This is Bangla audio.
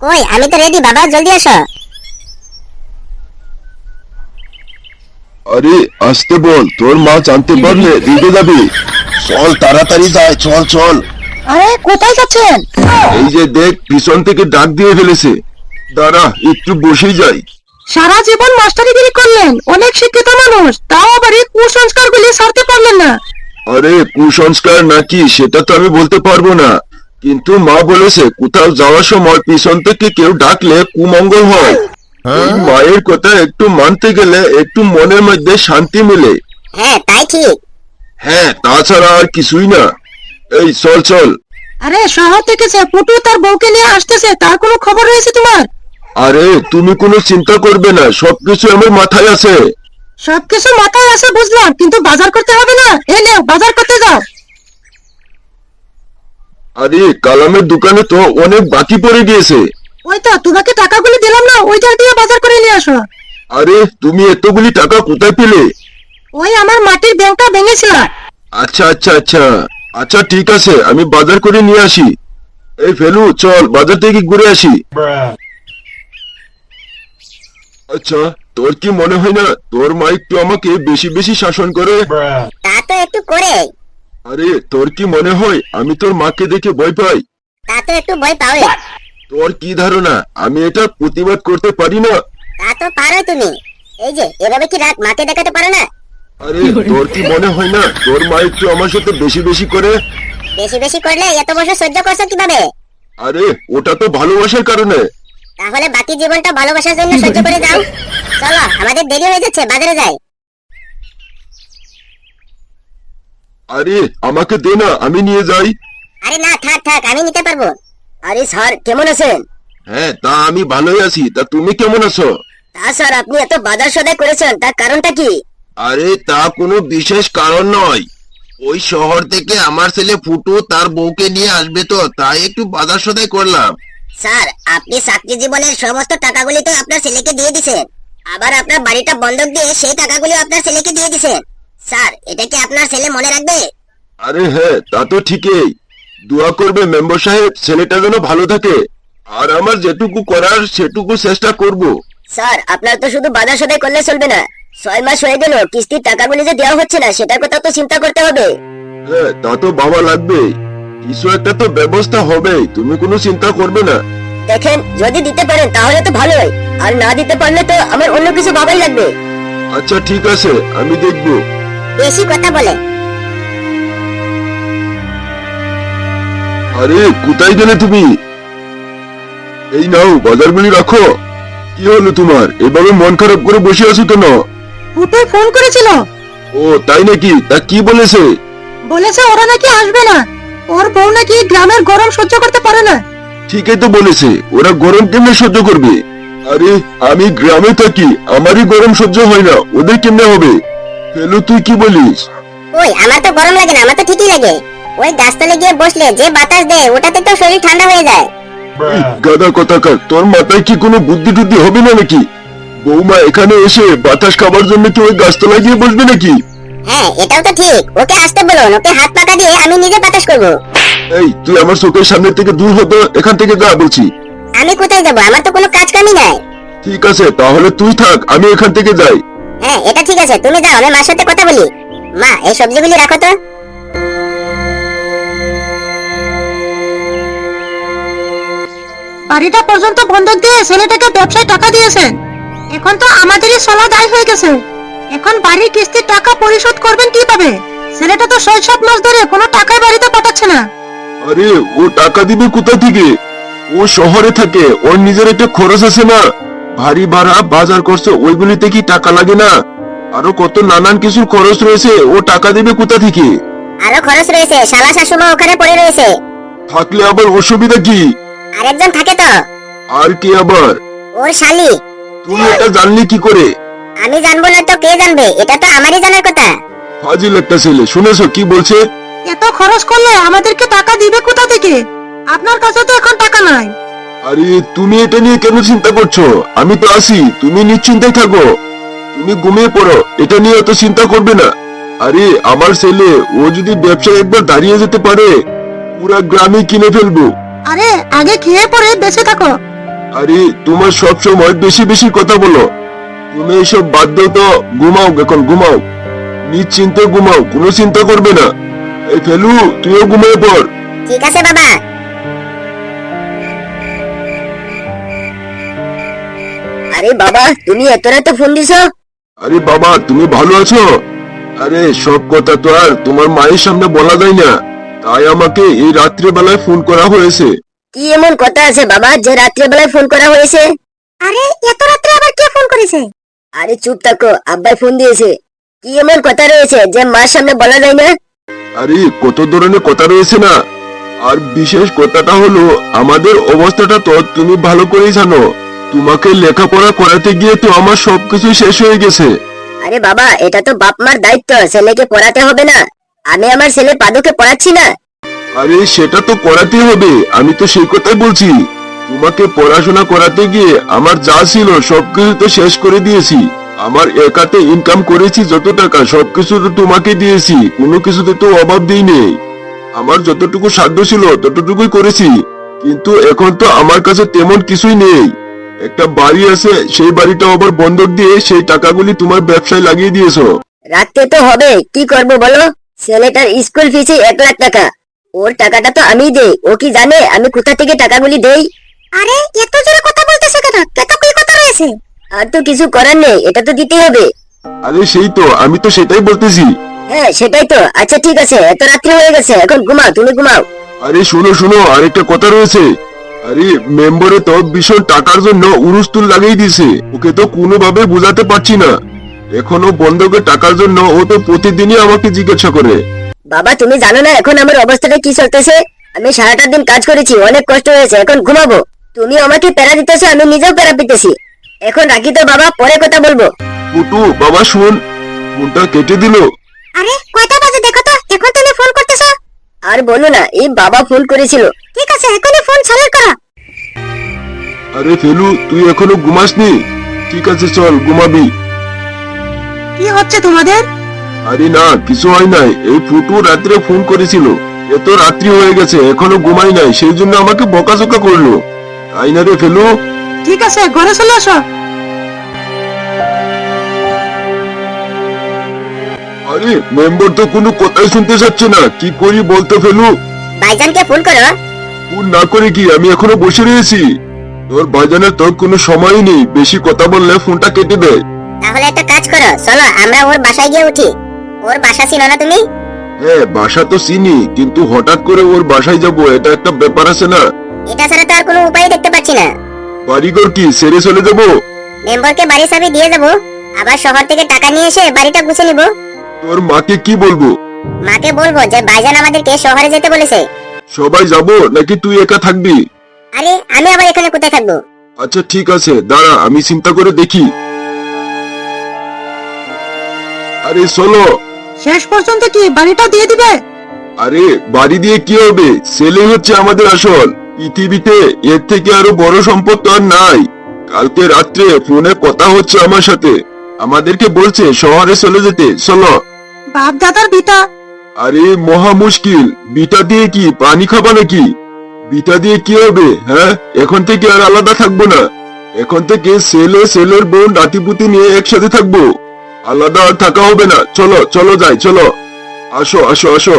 কই আমি তো রেডি বাবা, জলদি আসো। আরে আসতে বল, তোর মা জানতে পারলে রেগে যাবে। চল তাড়াতাড়ি যাই, চল চল। আরে কোথায় যাচ্ছেন? এই যে দেখ, পিছন থেকে ডাক দিয়ে ফেলেছে। দাঁড়া একটু বসেই যাই। সারা জীবন মাস্টারিগিরি করলেন, অনেক শিক্ষিত মানুষ, তাও আবার এই কুসংস্কার গুলি ছাড়তে পারলেন না। আরে কুসংস্কার নাকি সেটা তো আমি বলতে পারবো না, কিন্তু মা বলেছে কোথাও যাওয়ার সময় পিছন থেকে কেউ ডাকলে কুমঙ্গল হয়। এই মায়ের কথা একটু মানতে গেলে একটু মনের মধ্যে শান্তি মিলে। হ্যাঁ তাই ঠিক। হ্যাঁ, তাছাড়া আর কিছুই না। এই চল চল। আরে শহর থেকে যে পুটু তার বউকে নিয়ে আসতেছে, তার কোনো খবর রয়েছে তোমার? আরে তুমি কোনো চিন্তা করবে না, সবকিছু আমার মাথায় আছে। সবকিছু মাথায় আছে বুঝলাম, কিন্তু বাজার করতে হবে না? এই নাও, বাজার করতে যাও। আরে কালামের দোকানে তো অনেক বাকি পড়ে গিয়েছে। ওই তো তোমাকে টাকাগুলি দিলাম না, ওইটা দিয়ে বাজার করে নিয়ে আসো। আরে তুমি এতগুলি টাকা কোথায় পেলে? ওই আমার মাটির ব্যাংকটা ভেঙেছিল। আচ্ছা আচ্ছা আচ্ছা। আচ্ছা ঠিক আছে, আমি বাজার করে নিয়ে আসি। এই ফেলু, চল বাজার থেকে ঘুরে আসি। আচ্ছা, তোর কি মনে হয় না তোর মা একটু আমাকে বেশি বেশি শাসন করে? তা তো একটু করে। আরে তোর কি মনে হয় আমি তোর মাকে দেখে ভয় পাই? তা তো একটু ভয় পাও। তোর কি ধারণা আমি এটা প্রতিবাদ করতে পারি না? তা তো পারো তুমি। এই যে এভাবে কি রাত মাকে দেখাতে পারো না? আরে তোর কি মনে হয় না তোর মা একটু আমার সাথে বেশি বেশি করে? বেশি বেশি করলে এত বছর সহ্য করছো কিভাবে? আরে ওটা তো ভালোবাসার কারণে। তাহলে বাকি জীবনটা ভালোবাসার জন্য সহ্য করে যাও। চলো আমাদের দেরি হয়ে যাচ্ছে, বাজারে যাই। আরে আমাকে দে না, আমি নিয়ে যাই। আরে না, থাক থাক, আমি নিতে পারবো। আরে স্যার, কেমন আছেন? হ্যাঁ, তা আমি ভালোই আছি, তা তুমি কেমন আছো? তা স্যার, আপনি এত বাজার সদাই করেছেন, তার কারণটা কি? আরে তা কোনো বিশেষ কারণ নয়। ওই শহর থেকে আমার ছেলে ফুটু তার বউকে নিয়ে আসবে, তো তাই একটু বাজার সদাই করলাম। স্যার, আপনি চাকরি জীবনের সমস্ত টাকাগুলি তো আপনার ছেলেকে দিয়ে দিছেন, আবার আপনার বাড়িটা বন্ধক দিয়ে সেই টাকাগুলি আপনার ছেলেকে দিয়ে দিছেন। স্যার, এটা কি আপনার ছেলে মনে রাখবে? আরে হ্যাঁ, তা তো ঠিকই। দোয়া করবে মেম্বার সাহেব, ছেলেটা যেন ভালো থাকে। আর আমার যেটুকু করার সেটুকু চেষ্টা করব। স্যার, আপনার তো শুধু বাজার সদাই করলে চলবে না, 6 মাস হয়ে গেল কিস্তির টাকাগুলি যে দেওয়া হচ্ছে না, সেটার কথা তো চিন্তা করতে হবে। হ্যাঁ, তা তো বাবা লাগবে। কিছু একটা তো ব্যবস্থা হবে, তুমি কোনো চিন্তা করবে না। দেখেন, যদি দিতে পারেন তাহলে তো ভালোই, আর না দিতে পারলে তো আমার অন্য কিছু ভাবাই লাগবে। আচ্ছা ঠিক আছে, আমি দেখব। বেশি কথা বলে। আরে কোথায় গেলে তুমি? এই নাও বাজারগুলি রাখো। কি হলো তোমার, এভাবে মন খারাপ করে বসে আছো কেন? ফুটু ফোন করেছিল, ও তাই নাকি, তা কি বলেছে? বলেছে ওরা নাকি আসবে না, ওর বউ নাকি গ্রামের গরম সহ্য করতে পারে না। ঠিকই তো বলেছে, ওরা গরম কেমনে সহ্য করবে? আরে আমি গ্রামে থাকি, আমারই গরম সহ্য হয় না, ওদের কেমনে হবে? ফেলু তুই কি বলিস? ওই আমার তো গরম লাগে না, আমার তো ঠিকই লাগে। ওই গাছতলে গিয়ে বসলে যে বাতাস দেয় ওটাতে তো শরীর ঠান্ডা হয়ে যায়। গাদা কথাকার, তোর মাথায় কি কোনো বুদ্ধি টুদ্ধি হবে না নাকি? বৌমা এখানে এসে বাতাস খাবার জন্য কি ওই গাছতলায় গিয়ে বসবে নাকি? হ্যাঁ এটাও তো ঠিক, ওকে আসতে বলুন, ওকে হাত পাকা দিয়ে আমি নিজে বাতাস করবো। এই তুই আমার চোখের সামনে থেকে দূর হতো, এখান থেকে যা বলছি। আমি কোথায় যাবো, আমার তো কোনো কাজ কামই নাই। ঠিক আছে তাহলে তুই থাক, আমি এখান থেকে যাই। হ্যাঁ এটা ঠিক আছে, তুমি যাও, আমি মার সাথে কথা বলি। মা, এই সবজিগুলি রাখো তো। বাড়িটা পর্যন্ত বন্ধক দিয়ে ছেলেটাকে ব্যবসায় টাকা দিয়েছেন, এখন তো আমাদেরই চলা দায় হয়ে গেছে। এখন বাড়ির কিস্তির টাকা পরিশোধ করবেন কিভাবে? ছেলেটা তো 6-7 মাস ধরে কোনো টাকাই বাড়িতে পাঠাচ্ছে না। আরে ও টাকা দিবে কোথা থেকে? ও শহরে থাকে, ওর নিজের একটা খরচ আছে না? ভারী ভাড়া বাজার করছে, ওইগুলিতে কি টাকা লাগে না? আরো কত নানান কিছুর খরচ রয়েছে, ও টাকা দিবে কোথা থেকে? আরো খরচ রয়েছে, শালা শাশুমা ওখানে পড়ে রয়েছে। থাকলে আবার অসুবিধা কি? আরেকজন থাকে তো। আর কি আবার? ওর শালি। তুই এটা জানলি কি করে? আমি জানবো না তো কে জানবে, এটা তো আমারই জানার কথা। ফাজিল একটা ছেলে, শুনেছো কি বলছে? এত খরচ করলে আমাদেরকে টাকা দিবে কোথা থেকে? আপনার কাছে তো এখন টাকা নাই। আরে তুমি এটা নিয়ে কেন চিন্তা করছো? আমি তো আছি, তুমি নিশ্চিন্তায় থাকো। তুমি ঘুমিয়ে পড়ো, এটা নিয়ে এত চিন্তা করবে না। আরে আমার ছেলে, ও যদি ব্যবসায় একবার দাঁড়িয়ে যেতে পারে, পুরা গ্রামে কিনে ফেলবো। আরে আগে খেয়ে পরে বেঁচে থাকো। আরে তোমার সব সময় বেশি বেশি কথা বলো। তুমি এইসব বাদ দাও তো, ঘুমাও, এখন ঘুমাও, নিশ্চিন্তে ঘুমাও, কোনো চিন্তা করবে না। এই ফেলু, তুইও ঘুমিয়ে পড়। ঠিক আছে বাবা। আরে বাবা, তুমি এত রাতে ফোন দিছো? আরে বাবা, তুমি ভালো আছো? আরে সব কথা তো আর তোমার মায়ের সামনে বলা যায় না, তাই আমাকে এই রাত্রে বেলায় ফোন করা হয়েছে। কি এমন কথা আছে বাবা যে রাত্রে বেলায় ফোন করা হয়েছে? আরে এত রাত্রে আবার কে ফোন করেছে? আরে চুপ থাকো, আব্বাই ফোন দিয়েছে। কি এমন কথা রয়েছে যে মার সামনে বলা যায় না? আরে কত ধরনের কথা রয়েছে না, আর বিশেষ কথাটা হলো আমাদের অবস্থাটা তো তুমি ভালো করেই জানো। তোমাকে লেখাপড়া করাতে গিয়ে তো আমার সবকিছু শেষ হয়ে গেছে। আরে বাবা, এটা তো বাপ মার দায়িত্ব, ছেলেকে পড়াতে হবে না? আমি আমার ছেলে পাদুকে পড়াচ্ছি না? আরে সেটা তো করাতেই হবে, আমি তো সেই কথাই বলছি। তোমাকে পড়াশোনা করাতে গিয়ে আমার যা ছিল সবকিছু তো শেষ করে দিয়েছি। আমার একাতে ইনকাম করেছি যত টাকা সবকিছু তো তোমাকে দিয়েছি, কোনো কিছুতে তো অভাব দিই নেই। আমার যতটুকু সাধ্য ছিল ততটুকুই করেছি, কিন্তু এখন তো আমার কাছে তেমন কিছুই নেই। একটা বাড়ি আছে, সেই বাড়িটা আবার বন্ধক দিয়ে সেই টাকাগুলি তোমার ব্যবসায় লাগিয়ে দিয়েছো। রাখতে তো হবে, কি করব বলো? ছেলেটার স্কুল ফিসে 1 লাখ টাকা, ওর টাকাটা তো আমিই দেই। ও কি জানে আমি কোথা থেকে টাকাগুলি দেই? আরে এত জোরে কথা বলতেছে কেন? কত কি কথা রয়েছে? আর তো কিছু করার নেই, এটা তো দিতেই হবে। আরে সেই তো, আমি তো সেটাই বলতেছি। হ্যাঁ সেটাই তো। আচ্ছা ঠিক আছে, এত রাত্রি হয়ে গেছে, এখন ঘুমাও, তুমি ঘুমাও। আরে শোনো শোনো, আরেকটা কথা রয়েছে। আরে মেম্বারে তো ভীষণ টাকার জন্য উরুস্তুল লাগিয়ে দিয়েছে, ওকে তো কোনোভাবে বোঝাতে পারছি না। এখনো বন্ধকে টাকার জন্য ও তো প্রতিদিনই আমাকে জিজ্ঞাসা করে। বাবা তুমি জানো না এখন আমার অবস্থাটা কি চলতেছে? আমি সারাটা দিন কাজ করেছি, অনেক কষ্ট হয়েছে, এখন ঘুমাবো। তুমি আমাকে প্যারা দিতেছো, আমি নিজেও প্যারা পেতেছি। এখন রাখি তো বাবা, পরে কথা বলবো। ফুটু বাবা শুন, ফোনটা কেটে দিল। আরে কয়টা বাজে দেখো তো, এখন তুমি ফোন করতেছো? আর বলো না, এই বাবা ফোন করেছিল। ঠিক আছে, এখনই ফোন চালু করো। আরে ফেলু, তুই এখনো ঘুমাসনি? ঠিক আছে চল ঘুমাবি। কি হচ্ছে তোমাদের? আরে না, কিছু হয় নাই, এই ফুটু রাত্রে ফোন করেছিল। এত রাত্রি হয়ে গেছে এখনো ঘুমাই নাই, সেই জন্য আমাকে বকাঝকা করলো। তাই না রে ফেলু? ঠিক আছে, ঘরে চলে আসো। আরে মেম্বার তো কোনো কথাই শুনতে চাচ্ছে না, কি করি বলতো ফেলু? ভাইজানকে ফোন করো। ফোন না করে কি, আমি এখনো বসে রয়েছি। তোর ভাইজানের তোর কোনো সময়ই নেই, বেশি কথা বললে ফোনটা কেটে দেয়। তাহলে একটা কাজ করো, চলো আমরা ওর বাসায় গিয়ে উঠি। ওর বাসা ছিল না তুমি? হ্যাঁ বাসা তো চিনি, কিন্তু হঠাৎ করে ওর বাসায় যাব, এটা একটা ব্যাপার আছে না। এটা ছাড়া তো আর কোনো উপায় দেখতে পাচ্ছি না। বাড়িঘর কি ছেড়ে চলে যাব? মেম্বারকে বাড়ির চাবি দিয়ে দেবো, আবার শহর থেকে টাকা নিয়ে এসে বাড়িটা গুছিয়ে নিব। তোর মাকে কি বলবো? মাকে বলবো যে ভাইজান আমাদেরকে শহরে যেতে বলেছে। সবাই যাব নাকি তুই একা থাকবি? আরে আমি আবার এখানে কোথায় থাকবো? আচ্ছা ঠিক আছে, দাঁড়া আমি চিন্তা করে দেখি। আরে চলো। শেষ পর্যন্ত কি বাড়িটা দিয়ে দিবে? আরে বাড়ি দিয়ে কি হবে, ছেলে হচ্ছে আমাদের আসল। পৃথিবীতে এর থেকে আরো বড় সম্পদ তো আর নাই। কালকে রাত্রে ফোনে কথা হচ্ছে আমার সাথে, আমাদেরকে বলছে শহরে চলে যেতে, চলো। বাপ দাদার বিটা। আরে মহা মুশকিল, বিটা দিয়ে কি পানি খাবা নাকি? বিটা দিয়ে কি হবে? হ্যাঁ, এখন থেকে আর আলাদা থাকবো না। এখন থেকে ছেলে ছেলের বোন নাতিপুতি নিয়ে একসাথে থাকবো, আলাদা আর থাকা হবে না। চলো চলো যাই, চলো, আসো আসো আসো।